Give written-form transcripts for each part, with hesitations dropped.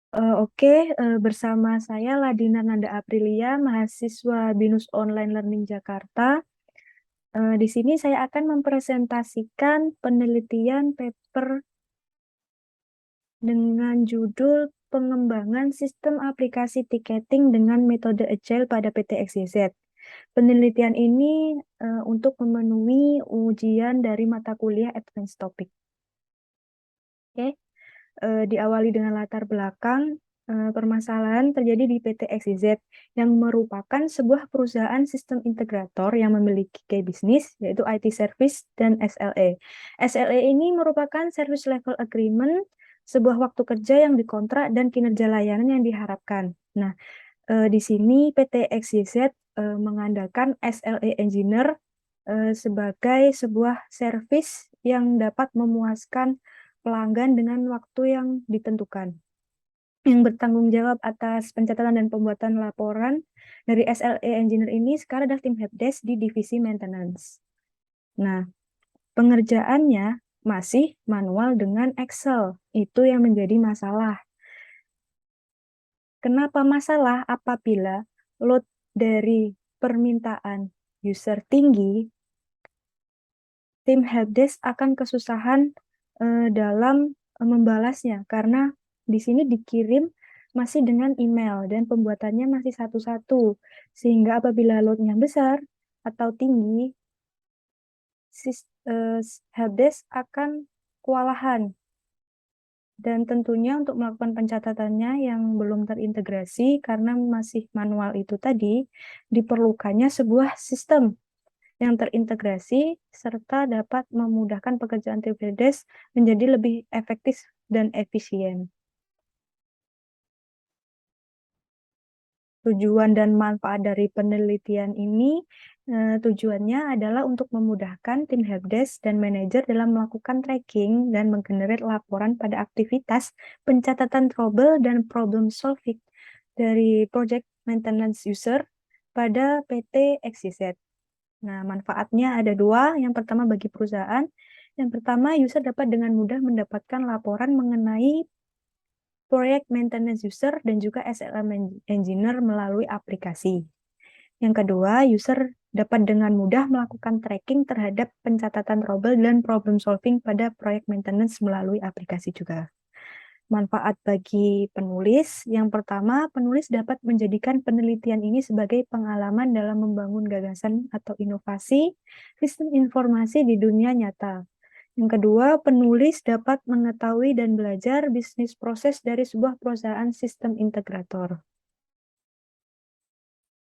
Oke, bersama saya Ladina Nanda Aprilia, mahasiswa BINUS Online Learning Jakarta. Di sini saya akan mempresentasikan penelitian paper dengan judul Pengembangan Sistem Aplikasi Tiketing dengan Metode Agile pada PT XYZ. Penelitian ini untuk memenuhi ujian dari mata kuliah Advanced Topic. Oke. Diawali dengan latar belakang, permasalahan terjadi di PT XYZ yang merupakan sebuah perusahaan sistem integrator yang memiliki key bisnis, yaitu IT Service dan SLA. SLA ini merupakan Service Level Agreement, sebuah waktu kerja yang dikontrak dan kinerja layanan yang diharapkan. Nah, di sini PT XYZ mengandalkan SLA Engineer sebagai sebuah service yang dapat memuaskan pelanggan dengan waktu yang ditentukan, yang bertanggung jawab atas pencatatan dan pembuatan laporan dari SLA Engineer ini sekarang adalah tim helpdesk di divisi maintenance. Nah, pengerjaannya masih manual dengan Excel. Itu yang menjadi masalah. Kenapa masalah? Apabila load dari permintaan user tinggi, tim helpdesk akan kesusahan dalam membalasnya karena di sini dikirim masih dengan email dan pembuatannya masih satu-satu, sehingga apabila loadnya besar atau tinggi, helpdesk akan kewalahan. Dan tentunya untuk melakukan pencatatannya yang belum terintegrasi karena masih manual itu tadi, diperlukannya sebuah sistem yang terintegrasi serta dapat memudahkan pekerjaan tim helpdesk menjadi lebih efektif dan efisien. Tujuan dan manfaat dari penelitian ini, tujuannya adalah untuk memudahkan tim helpdesk dan manajer dalam melakukan tracking dan menggenerate laporan pada aktivitas pencatatan trouble dan problem solving dari project maintenance user pada PT XYZ. Nah, manfaatnya ada dua. Yang pertama bagi perusahaan. Yang pertama, user dapat dengan mudah mendapatkan laporan mengenai proyek maintenance user dan juga SLM engineer melalui aplikasi. Yang kedua, user dapat dengan mudah melakukan tracking terhadap pencatatan trouble dan problem solving pada proyek maintenance melalui aplikasi juga. Manfaat bagi penulis, yang pertama, penulis dapat menjadikan penelitian ini sebagai pengalaman dalam membangun gagasan atau inovasi sistem informasi di dunia nyata. Yang kedua, penulis dapat mengetahui dan belajar bisnis proses dari sebuah perusahaan sistem integrator.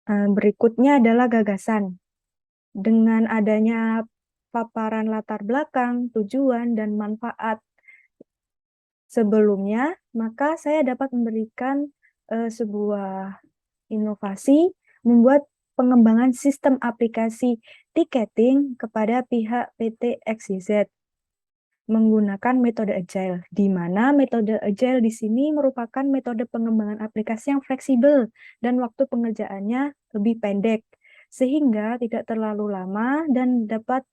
Berikutnya adalah gagasan. Dengan adanya paparan latar belakang, tujuan, dan manfaat sebelumnya, maka saya dapat memberikan sebuah inovasi membuat pengembangan sistem aplikasi ticketing kepada pihak PT XYZ menggunakan metode Agile, di mana metode Agile di sini merupakan metode pengembangan aplikasi yang fleksibel dan waktu pengerjaannya lebih pendek, sehingga tidak terlalu lama dan dapat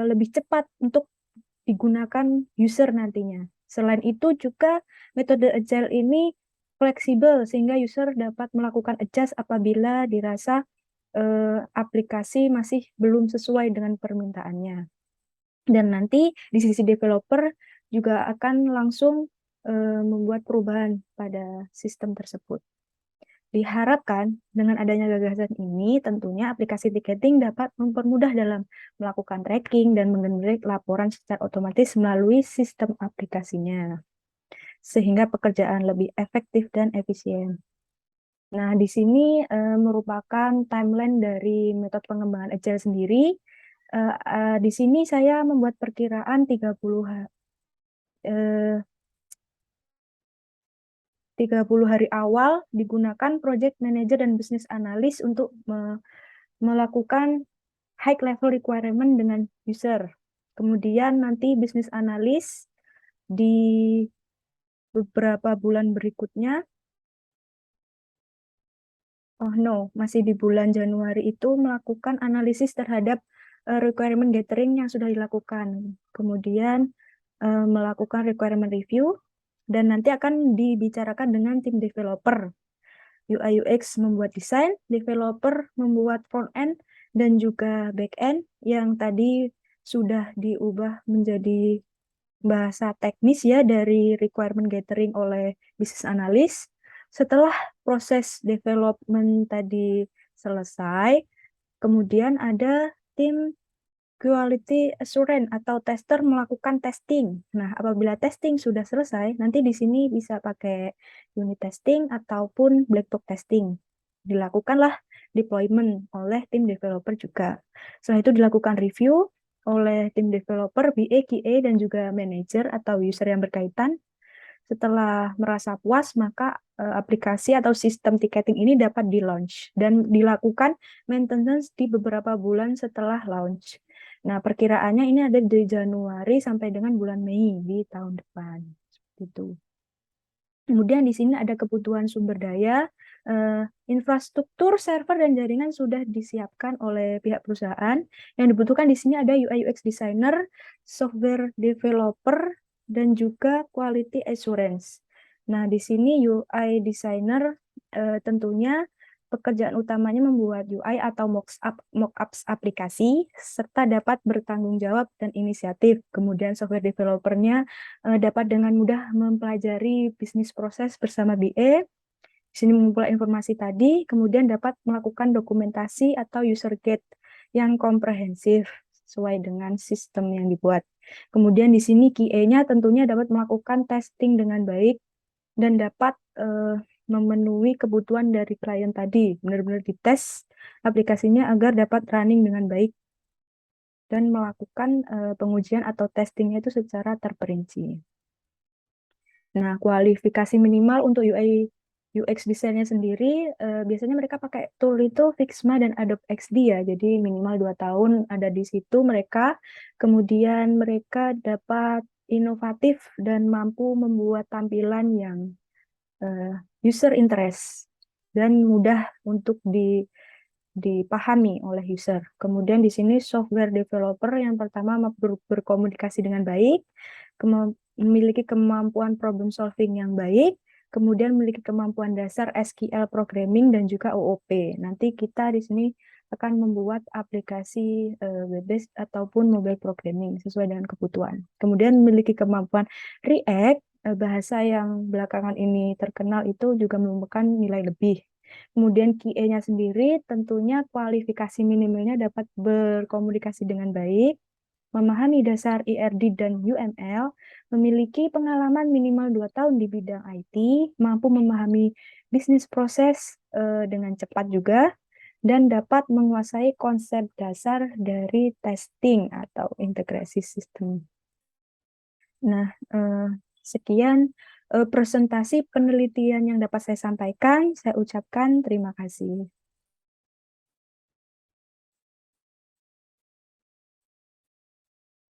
lebih cepat untuk digunakan user nantinya. Selain itu juga metode Agile ini fleksibel sehingga user dapat melakukan adjust apabila dirasa aplikasi masih belum sesuai dengan permintaannya. Dan nanti di sisi developer juga akan langsung membuat perubahan pada sistem tersebut. Diharapkan dengan adanya gagasan ini, tentunya aplikasi ticketing dapat mempermudah dalam melakukan tracking dan menggenerate laporan secara otomatis melalui sistem aplikasinya, sehingga pekerjaan lebih efektif dan efisien. Nah, di sini merupakan timeline dari metode pengembangan Agile sendiri. Di sini saya membuat perkiraan 30 hari awal digunakan project manager dan business analyst untuk melakukan high level requirement dengan user. Kemudian nanti business analyst di beberapa bulan berikutnya, masih di bulan Januari itu melakukan analisis terhadap requirement gathering yang sudah dilakukan. Kemudian melakukan requirement review, dan nanti akan dibicarakan dengan tim developer. UI UX membuat desain, developer membuat front end dan juga back end yang tadi sudah diubah menjadi bahasa teknis ya dari requirement gathering oleh business analyst. Setelah proses development tadi selesai, kemudian ada tim quality assurance atau tester melakukan testing. Nah, apabila testing sudah selesai, nanti di sini bisa pakai unit testing ataupun black box testing. Dilakukanlah deployment oleh tim developer juga. Setelah itu dilakukan review oleh tim developer, BA, QA, dan juga manager atau user yang berkaitan. Setelah merasa puas, maka aplikasi atau sistem ticketing ini dapat di-launch dan dilakukan maintenance di beberapa bulan setelah launch. Nah, perkiraannya ini ada dari Januari sampai dengan bulan Mei di tahun depan. Seperti itu. Kemudian di sini ada kebutuhan sumber daya, infrastruktur, server, dan jaringan sudah disiapkan oleh pihak perusahaan. Yang dibutuhkan di sini ada UI UX designer, software developer, dan juga quality assurance. Nah, di sini UI designer tentunya pekerjaan utamanya membuat UI atau mockups aplikasi, serta dapat bertanggung jawab dan inisiatif. Kemudian software developernya dapat dengan mudah mempelajari bisnis proses bersama BA. Di sini mengumpulkan informasi tadi, kemudian dapat melakukan dokumentasi atau user guide yang komprehensif sesuai dengan sistem yang dibuat. Kemudian di sini QA-nya tentunya dapat melakukan testing dengan baik dan dapat memenuhi kebutuhan dari klien tadi, benar-benar dites aplikasinya agar dapat running dengan baik dan melakukan pengujian atau testingnya itu secara terperinci. Nah, kualifikasi minimal untuk UI UX desainnya sendiri, biasanya mereka pakai tool itu Figma dan Adobe XD ya, jadi minimal 2 tahun ada di situ mereka, kemudian mereka dapat inovatif dan mampu membuat tampilan yang user interest dan mudah untuk dipahami oleh user. Kemudian di sini software developer yang pertama berkomunikasi dengan baik, memiliki kemampuan problem solving yang baik, kemudian memiliki kemampuan dasar SQL programming dan juga OOP. Nanti kita di sini akan membuat aplikasi web-based ataupun mobile programming sesuai dengan kebutuhan. Kemudian memiliki kemampuan React, bahasa yang belakangan ini terkenal itu juga merupakan nilai lebih. Kemudian QA-nya sendiri tentunya kualifikasi minimalnya dapat berkomunikasi dengan baik, memahami dasar IRD dan UML, memiliki pengalaman minimal 2 tahun di bidang IT, mampu memahami bisnis proses dengan cepat juga, dan dapat menguasai konsep dasar dari testing atau integrasi sistem. Nah, sekian presentasi penelitian yang dapat saya sampaikan. Saya ucapkan terima kasih.